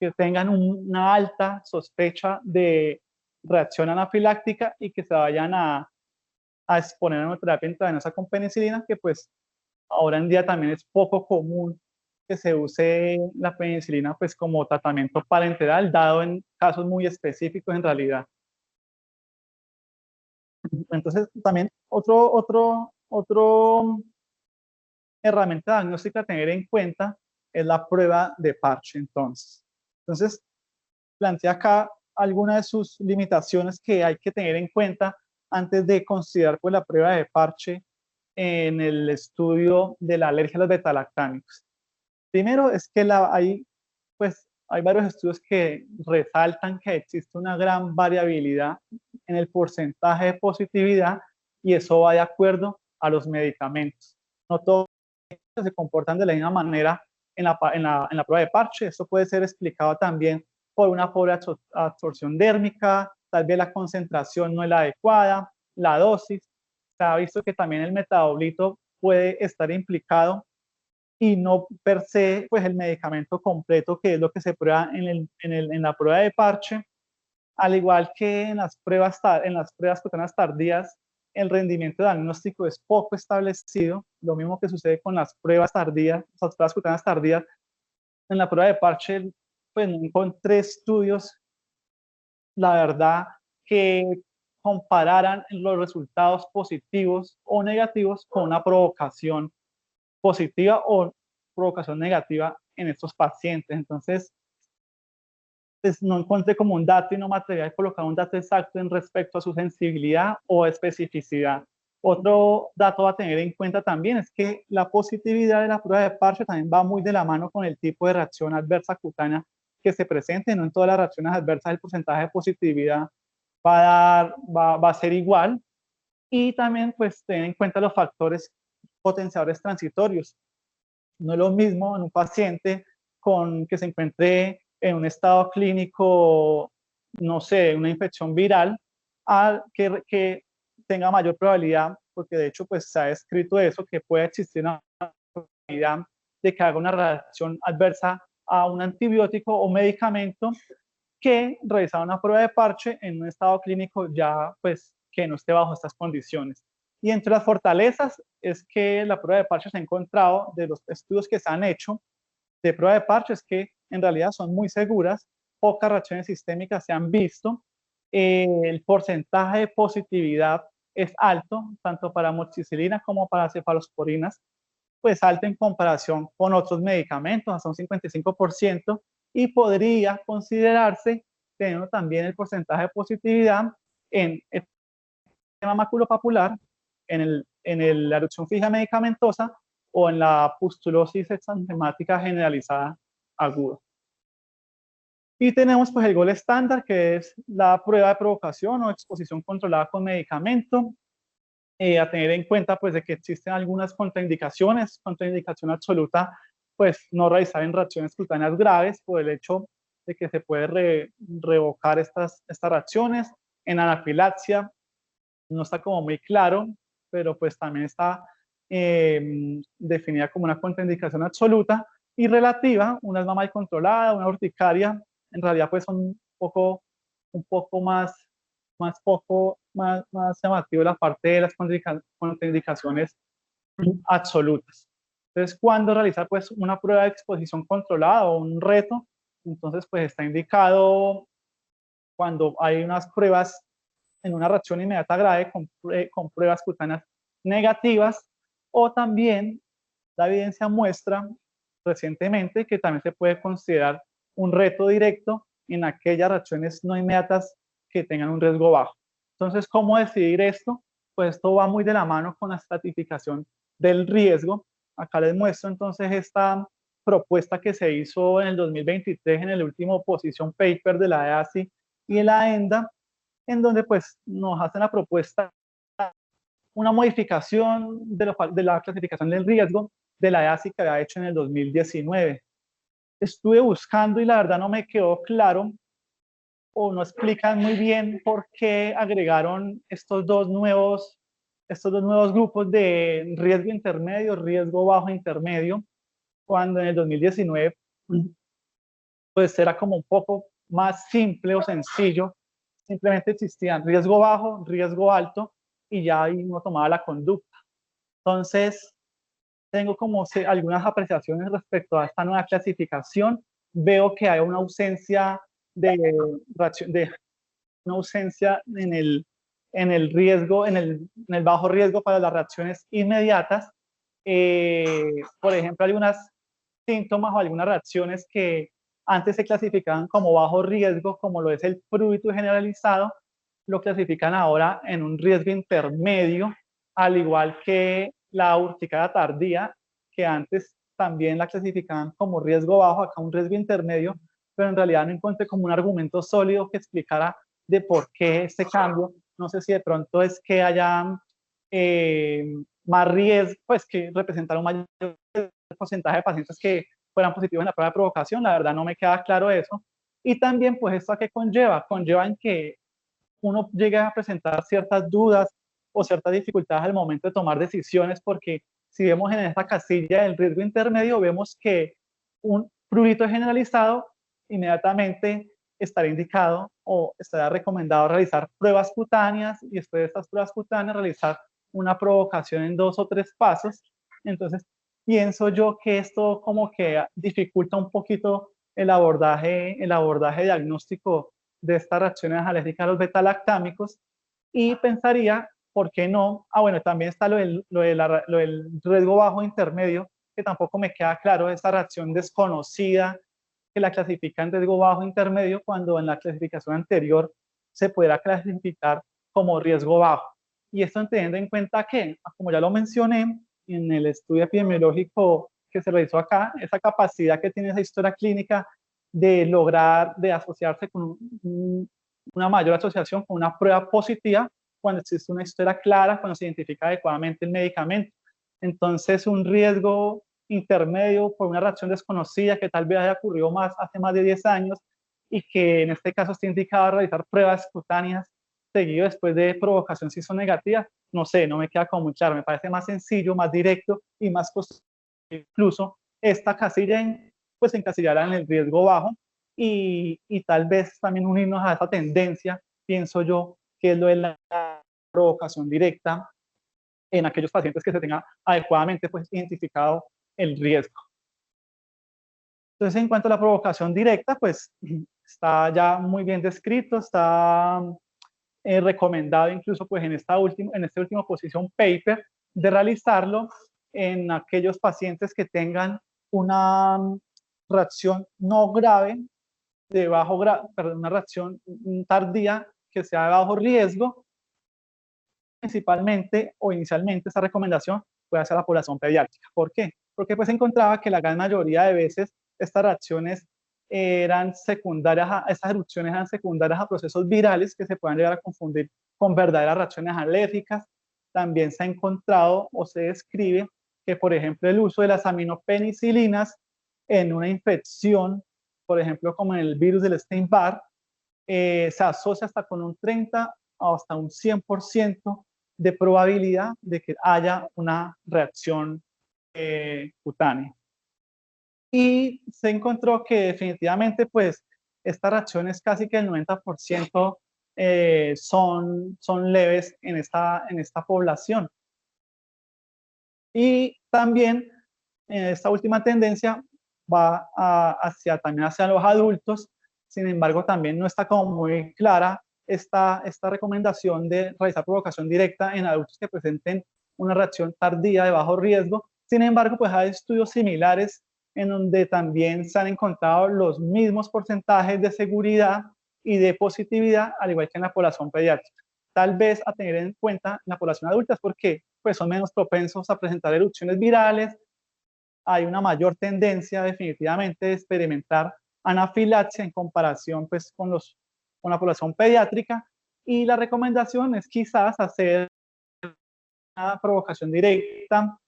que tengan una alta sospecha de reacción anafiláctica y que se vayan a exponer a una terapia intravenosa con penicilina, que pues ahora en día también es poco común que se use la penicilina pues como tratamiento parenteral, dado en casos muy específicos en realidad. Entonces también otro herramienta diagnóstica a tener en cuenta es la prueba de parche. Entonces plantea acá algunas de sus limitaciones que hay que tener en cuenta antes de considerar pues, la prueba de parche en el estudio de la alergia a los betalactámicos. Primero es que hay varios estudios que resaltan que existe una gran variabilidad en el porcentaje de positividad, y eso va de acuerdo a los medicamentos. No todos se comportan de la misma manera en la prueba de parche. Esto puede ser explicado también por una pobre absorción dérmica, tal vez la concentración no es la adecuada, la dosis. Se ha visto que también el metabolito puede estar implicado y no per se pues el medicamento completo, que es lo que se prueba en la prueba de parche. Al igual que en las pruebas cutaneas tardías, el rendimiento diagnóstico es poco establecido, lo mismo que sucede con las pruebas tardías, las pruebas cutaneas tardías. En la prueba de parche, pues no encontré estudios, la verdad, que compararan los resultados positivos o negativos con una provocación positiva o provocación negativa en estos pacientes. Entonces, pues no encontré como un dato y no me atreví a colocar un dato exacto en respecto a su sensibilidad o especificidad. Otro dato a tener en cuenta también es que la positividad de la prueba de parche también va muy de la mano con el tipo de reacción adversa cutánea que se presente. No en todas las reacciones adversas el porcentaje de positividad va a ser igual. Y también pues tener en cuenta los factores potenciadores transitorios. No es lo mismo en un paciente que se encuentre en un estado clínico, no sé, una infección viral, que tenga mayor probabilidad, porque de hecho pues se ha descrito eso, que puede existir una probabilidad de que haga una reacción adversa a un antibiótico o medicamento, que realizar una prueba de parche en un estado clínico ya pues que no esté bajo estas condiciones. Y entre las fortalezas es que la prueba de parche se ha encontrado, de los estudios que se han hecho de prueba de parche, es que en realidad son muy seguras, pocas reacciones sistémicas se han visto, el porcentaje de positividad es alto, tanto para amoxicilina como para cefalosporinas, pues alto en comparación con otros medicamentos, hasta un 55%, y podría considerarse teniendo también el porcentaje de positividad en el sistema maculopapular, la erupción fija medicamentosa o en la pustulosis exantemática generalizada aguda. Y tenemos pues el gol estándar, que es la prueba de provocación o exposición controlada con medicamento. A tener en cuenta pues de que existen algunas contraindicaciones, contraindicación absoluta, pues no realizar en reacciones cutáneas graves por el hecho de que se puede revocar estas reacciones. En anafilaxia no está como muy claro, pero pues también está definida como una contraindicación absoluta y relativa. Una es mal controlada, una urticaria, en realidad pues son un poco más llamativo la parte de las contraindicaciones absolutas. Entonces, cuando realizar pues una prueba de exposición controlada o un reto, entonces pues está indicado cuando hay unas pruebas en una reacción inmediata grave con pruebas cutáneas negativas, o también la evidencia muestra recientemente que también se puede considerar un reto directo en aquellas reacciones no inmediatas que tengan un riesgo bajo. Entonces, ¿cómo decidir esto? Pues esto va muy de la mano con la estratificación del riesgo. Acá les muestro entonces esta propuesta que se hizo en el 2023 en el último position paper de la EASI y la ENDA, en donde pues nos hacen la propuesta una modificación de la clasificación del riesgo de la EASI que había hecho en el 2019. Estuve buscando y la verdad no me quedó claro o no explican muy bien por qué agregaron estos dos nuevos grupos de riesgo intermedio, riesgo bajo intermedio, cuando en el 2019 pues era como un poco más simple o sencillo, simplemente existían riesgo bajo, riesgo alto y ya ahí uno tomaba la conducta. Entonces, tengo como algunas apreciaciones respecto a esta nueva clasificación. Veo que hay una ausencia de una ausencia en el riesgo, en el bajo riesgo para las reacciones inmediatas. Por ejemplo, algunos síntomas o algunas reacciones que antes se clasificaban como bajo riesgo, como lo es el prurito generalizado, lo clasifican ahora en un riesgo intermedio, al igual que la urticada tardía, que antes también la clasificaban como riesgo bajo, acá un riesgo intermedio, pero en realidad no encontré como un argumento sólido que explicara de por qué este cambio. No sé si de pronto es que haya más riesgo, pues que representar un mayor porcentaje de pacientes que fueran positivos en la prueba de provocación, la verdad no me queda claro eso. Y también, pues, ¿esto a qué conlleva? Conlleva en que uno llegue a presentar ciertas dudas o ciertas dificultades al momento de tomar decisiones, porque si vemos en esta casilla del riesgo intermedio, vemos que un prurito generalizado inmediatamente estará indicado o estará recomendado realizar pruebas cutáneas y después de estas pruebas cutáneas realizar una provocación en 2 o 3 pasos. Entonces, pienso yo que esto como que dificulta un poquito el abordaje diagnóstico de estas reacciones alérgicas a los betalactámicos y pensaría, ¿por qué no? Ah, bueno, también está lo del riesgo bajo intermedio, que tampoco me queda claro, esta reacción desconocida que la clasifica en riesgo bajo intermedio cuando en la clasificación anterior se pudiera clasificar como riesgo bajo. Y esto teniendo en cuenta que, como ya lo mencioné, en el estudio epidemiológico que se realizó acá, esa capacidad que tiene esa historia clínica de lograr, de asociarse con una mayor asociación con una prueba positiva cuando existe una historia clara, cuando se identifica adecuadamente el medicamento. Entonces, un riesgo intermedio por una reacción desconocida que tal vez haya ocurrido hace más de 10 años y que en este caso está indicado a realizar pruebas cutáneas seguido después de provocación si son negativas, no sé, no me queda como muy claro, me parece más sencillo, más directo y más costoso. Incluso esta casilla, pues encasillarla en el riesgo bajo y tal vez también unirnos a esa tendencia, pienso yo, que es lo de la provocación directa en aquellos pacientes que se tenga adecuadamente pues, identificado el riesgo. Entonces, en cuanto a la provocación directa, pues está ya muy bien descrito, está recomendado incluso pues en este último position paper de realizarlo en aquellos pacientes que tengan una reacción no grave de una reacción tardía que sea de bajo riesgo. Principalmente o inicialmente esta recomendación puede hacer a la población pediátrica. ¿Por qué? Porque pues encontraba que la gran mayoría de veces estas reacciones eran secundarias, estas erupciones eran secundarias a procesos virales que se pueden llegar a confundir con verdaderas reacciones alérgicas. También se ha encontrado o se describe que, por ejemplo, el uso de las aminopenicilinas en una infección, por ejemplo, como en el virus del Epstein-Barr, se asocia hasta con un 30 o hasta un 100% de probabilidad de que haya una reacción cutánea. Y se encontró que definitivamente, pues, estas reacciones casi que el 90% son leves en esta población. Y también esta última tendencia va también hacia los adultos, sin embargo también no está como muy clara esta recomendación de realizar provocación directa en adultos que presenten una reacción tardía de bajo riesgo. Sin embargo, pues hay estudios similares en donde también se han encontrado los mismos porcentajes de seguridad y de positividad, al igual que en la población pediátrica. Tal vez a tener en cuenta en la población adulta, porque pues, son menos propensos a presentar erupciones virales, hay una mayor tendencia definitivamente de experimentar anafilaxia en comparación pues, con la población pediátrica, y la recomendación es quizás hacer una provocación directa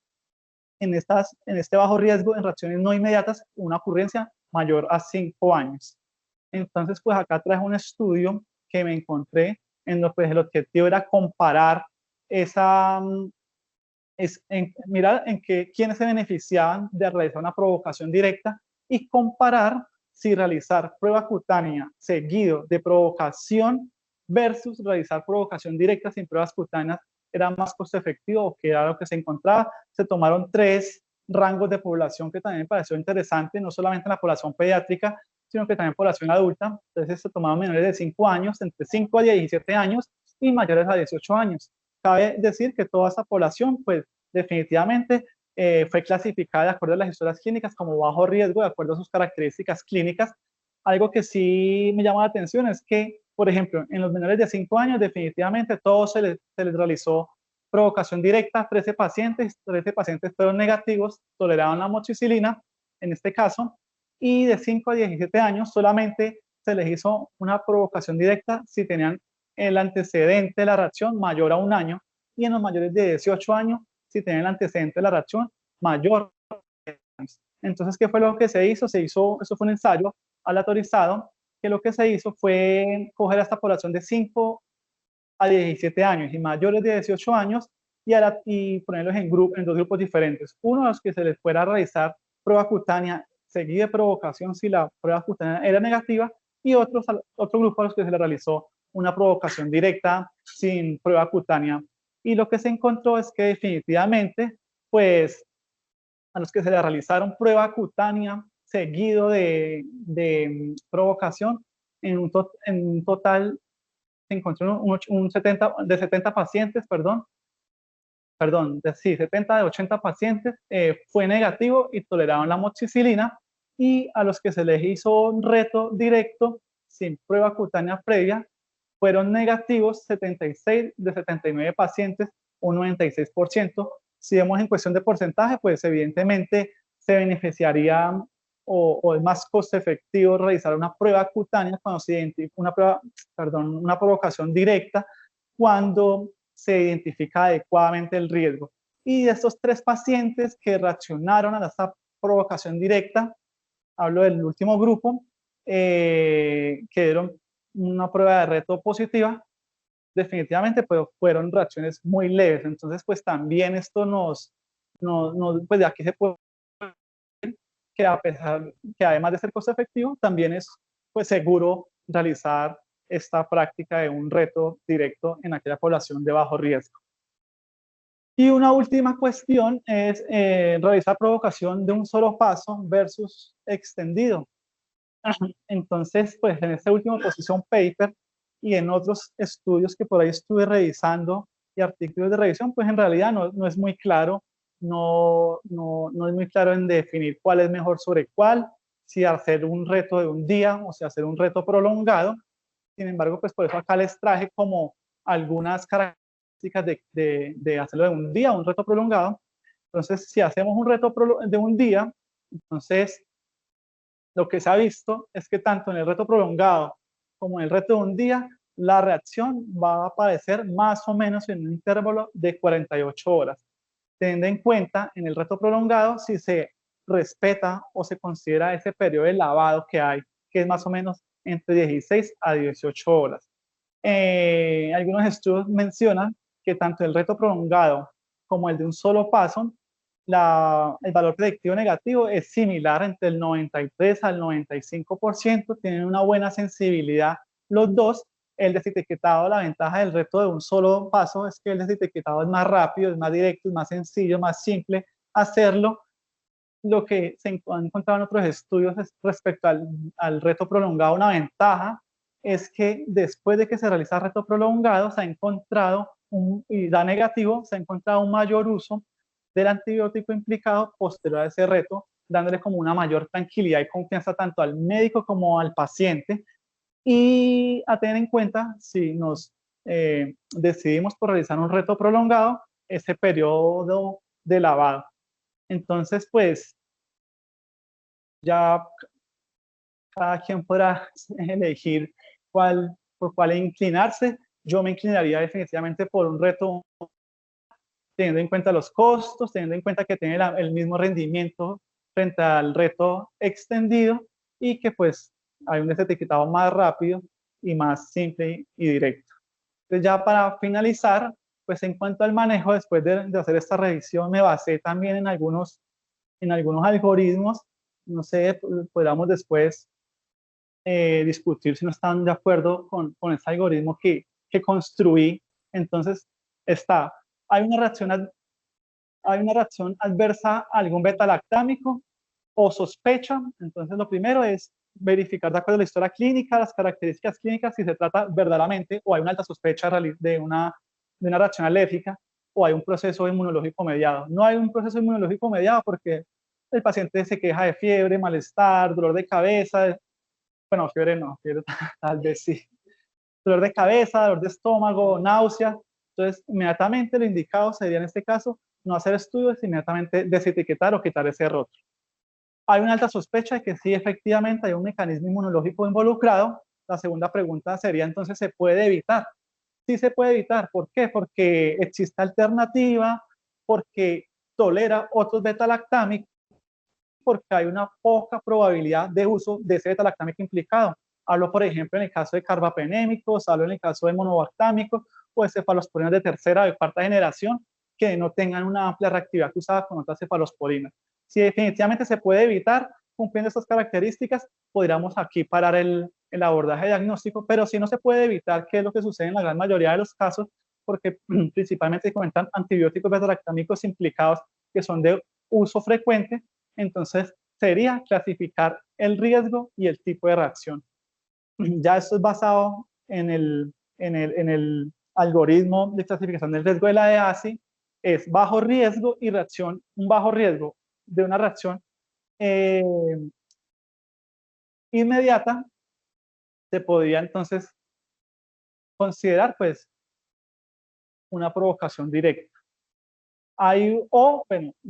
en este bajo riesgo en reacciones no inmediatas, una ocurrencia mayor a 5 años. Entonces, pues acá traje un estudio que me encontré en lo que pues, el objetivo era comparar mirar en quiénes se beneficiaban de realizar una provocación directa y comparar si realizar prueba cutánea seguido de provocación versus realizar provocación directa sin pruebas cutáneas era más costo efectivo o qué era lo que se encontraba. Se tomaron 3 rangos de población que también me pareció interesante, no solamente en la población pediátrica, sino que también en población adulta. Entonces se tomaron menores de 5 años, entre 5 a 17 años y mayores a 18 años. Cabe decir que toda esa población, pues definitivamente fue clasificada de acuerdo a las historias clínicas como bajo riesgo, de acuerdo a sus características clínicas. Algo que sí me llama la atención es que, por ejemplo, en los menores de 5 años, definitivamente todos se les realizó provocación directa, 13 pacientes fueron negativos, toleraban la amoxicilina, en este caso, y de 5 a 17 años solamente se les hizo una provocación directa si tenían el antecedente de la reacción mayor a 1 año, y en los mayores de 18 años si tenían el antecedente de la reacción mayor. Entonces, ¿qué fue lo que se hizo? Eso fue un ensayo aleatorizado, que lo que se hizo fue coger a esta población de 5 a 17 años y mayores de 18 años y ponerlos en 2 grupos diferentes. Uno a los que se les fuera a realizar prueba cutánea seguida de provocación si la prueba cutánea era negativa, y otro grupo a los que se les realizó una provocación directa sin prueba cutánea. Y lo que se encontró es que definitivamente, pues, a los que se les realizaron prueba cutánea seguido de provocación, en un total se encontró un 70, de 70 pacientes, sí, 70 de 80 pacientes fue negativo y toleraban la amoxicilina, y a los que se les hizo un reto directo sin prueba cutánea previa fueron negativos 76 de 79 pacientes, un 96%. Si vemos en cuestión de porcentaje, pues evidentemente se beneficiaría o es más costo efectivo realizar una prueba cutánea cuando se identifica una provocación directa cuando se identifica adecuadamente el riesgo. Y de estos 3 pacientes que reaccionaron a esta provocación directa, hablo del último grupo, que dieron una prueba de reto positiva, definitivamente pues, fueron reacciones muy leves. Entonces, pues también esto pues de aquí se puede que que además de ser costo efectivo, también es pues seguro realizar esta práctica de un reto directo en aquella población de bajo riesgo. Y una última cuestión es realizar provocación de un solo paso versus extendido. Entonces, pues en este último position paper y en otros estudios que por ahí estuve revisando y artículos de revisión, pues en realidad no es muy claro, no es muy claro en definir cuál es mejor sobre cuál, si hacer un reto de un día o si hacer un reto prolongado. Sin embargo, pues por eso acá les traje como algunas características de hacerlo de un día, un reto prolongado. Entonces, si hacemos un reto de un día, entonces lo que se ha visto es que tanto en el reto prolongado como en el reto de un día, la reacción va a aparecer más o menos en un intervalo de 48 horas. Teniendo en cuenta en el reto prolongado si se respeta o se considera ese periodo de lavado que hay, que es más o menos entre 16 a 18 horas. Algunos estudios mencionan que tanto el reto prolongado como el de un solo paso, el valor predictivo negativo es similar entre el 93 al 95%, tienen una buena sensibilidad los dos. El desetiquetado, la ventaja del reto de un solo paso es que el desetiquetado es más rápido, es más directo, es más sencillo, más simple hacerlo. Lo que se han encontrado en otros estudios es respecto al reto prolongado, una ventaja es que después de que se realiza reto prolongado, se ha encontrado, y da negativo, se ha encontrado un mayor uso del antibiótico implicado posterior a ese reto, dándole como una mayor tranquilidad y confianza tanto al médico como al paciente. Y a tener en cuenta, si nos decidimos por realizar un reto prolongado, ese periodo de lavado. Entonces, pues, ya cada quien podrá elegir por cuál inclinarse. Yo me inclinaría definitivamente por un reto teniendo en cuenta los costos, teniendo en cuenta que tiene el mismo rendimiento frente al reto extendido y que pues hay un desetiquetado más rápido y más simple y directo. Entonces ya para finalizar, pues en cuanto al manejo, después de hacer esta revisión, me basé también en algunos algoritmos. No sé, podríamos después discutir si no están de acuerdo con ese algoritmo que construí. Entonces, hay una reacción adversa a algún beta-lactámico o sospecha. Entonces, lo primero es verificar de acuerdo a la historia clínica, las características clínicas, si se trata verdaderamente o hay una alta sospecha de una reacción alérgica o hay un proceso inmunológico mediado. No hay un proceso inmunológico mediado porque el paciente se queja de fiebre, malestar, dolor de cabeza. Bueno, fiebre no, fiebre tal vez sí. Dolor de cabeza, dolor de estómago, náusea. Entonces, inmediatamente lo indicado sería en este caso no hacer estudios, inmediatamente desetiquetar o quitar ese rótulo. Hay una alta sospecha de que sí, efectivamente, hay un mecanismo inmunológico involucrado. La segunda pregunta sería, entonces, ¿se puede evitar? Sí se puede evitar. ¿Por qué? Porque existe alternativa, porque tolera otros beta-lactámicos, porque hay una poca probabilidad de uso de ese beta-lactámico implicado. Hablo, por ejemplo, en el caso de carbapenémicos, hablo en el caso de monobactámicos o de cefalosporinas de tercera o cuarta generación que no tengan una amplia reactividad cruzada con otras cefalosporinas. Si definitivamente se puede evitar cumpliendo estas características, podríamos aquí parar el abordaje diagnóstico, pero si no se puede evitar, ¿qué es lo que sucede en la gran mayoría de los casos? Porque principalmente se comentan antibióticos beta-lactámicos implicados que son de uso frecuente, entonces sería clasificar el riesgo y el tipo de reacción. Ya esto es basado en el algoritmo de clasificación del riesgo de la EASI, es bajo riesgo y reacción, un bajo riesgo de una reacción inmediata, se podría entonces considerar pues una provocación directa.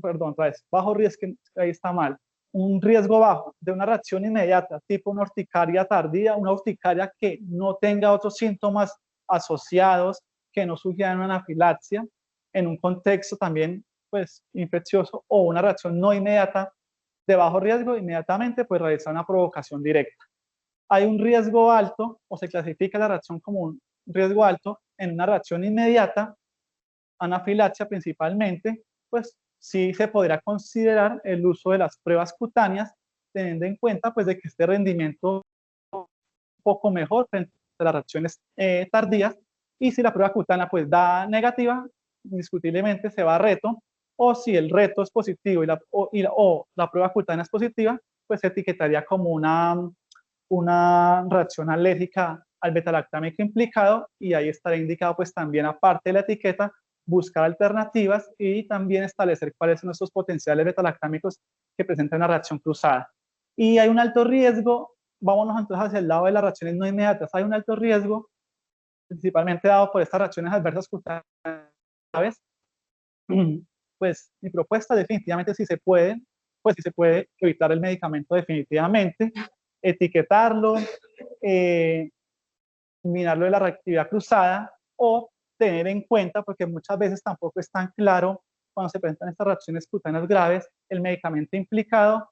Perdón, otra vez, bajo riesgo, ahí está mal. Un riesgo bajo de una reacción inmediata, tipo una urticaria tardía, una urticaria que no tenga otros síntomas asociados, que no sugieran una anafilaxia, en un contexto también pues infeccioso, o una reacción no inmediata de bajo riesgo, inmediatamente pues realizar una provocación directa. Hay un riesgo alto, o se clasifica la reacción como un riesgo alto en una reacción inmediata, anafilaxia principalmente, pues sí se podrá considerar el uso de las pruebas cutáneas, teniendo en cuenta pues de que este rendimiento un poco mejor frente a las reacciones tardías, y si la prueba cutánea pues da negativa, indiscutiblemente se va a reto, o si el reto es positivo o la prueba cutánea es positiva, pues se etiquetaría como una reacción alérgica al beta-lactámico implicado, y ahí estará indicado pues también, aparte de la etiqueta, buscar alternativas y también establecer cuáles son esos potenciales beta-lactámicos que presentan una reacción cruzada. Y hay un alto riesgo, vámonos entonces hacia el lado de las reacciones no inmediatas, hay un alto riesgo, principalmente dado por estas reacciones adversas cutáneas, pues mi propuesta definitivamente si se puede, pues si se puede evitar el medicamento definitivamente, etiquetarlo, mirarlo de la reactividad cruzada o tener en cuenta, porque muchas veces tampoco es tan claro cuando se presentan estas reacciones cutáneas graves, el medicamento implicado,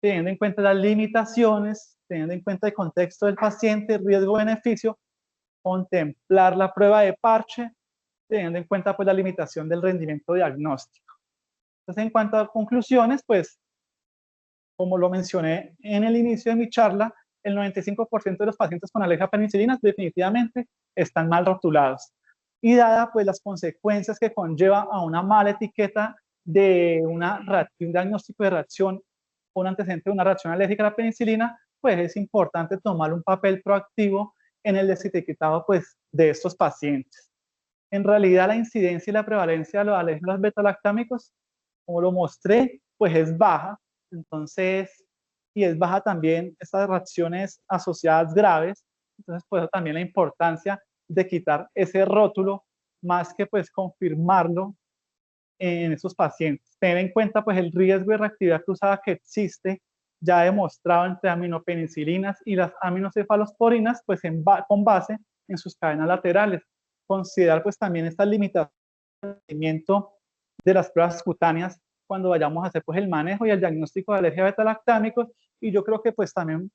teniendo en cuenta las limitaciones, teniendo en cuenta el contexto del paciente, riesgo-beneficio, contemplar la prueba de parche, teniendo en cuenta pues la limitación del rendimiento diagnóstico. Entonces, en cuanto a conclusiones, pues, como lo mencioné en el inicio de mi charla, el 95% de los pacientes con alergia a penicilinas definitivamente están mal rotulados. Y dada pues las consecuencias que conlleva a una mala etiqueta de un diagnóstico de reacción o un antecedente de una reacción alérgica a la penicilina, pues es importante tomar un papel proactivo en el desetiquetado pues, de estos pacientes. En realidad la incidencia y la prevalencia de los alérgenos beta-lactámicos, como lo mostré, pues es baja. Entonces, y es baja también estas reacciones asociadas graves. Entonces, pues también la importancia de quitar ese rótulo más que pues confirmarlo en esos pacientes. Tener en cuenta pues el riesgo de reactividad cruzada que existe ya demostrado entre aminopenicilinas y las aminocefalosporinas pues con base en sus cadenas laterales. Considerar pues también esta limitación de las pruebas cutáneas cuando vayamos a hacer pues el manejo y el diagnóstico de alergia beta-lactámicos, y yo creo que pues también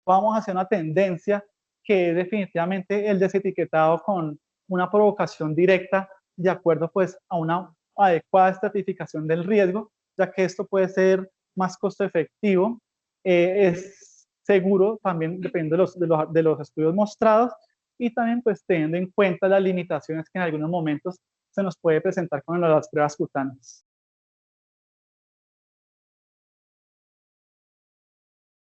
vamos a hacer una tendencia que es definitivamente el desetiquetado con una provocación directa de acuerdo pues a una adecuada estratificación del riesgo, ya que esto puede ser más costo efectivo, es seguro también dependiendo de los estudios mostrados, y también pues teniendo en cuenta las limitaciones que en algunos momentos se nos puede presentar con las pruebas cutáneas.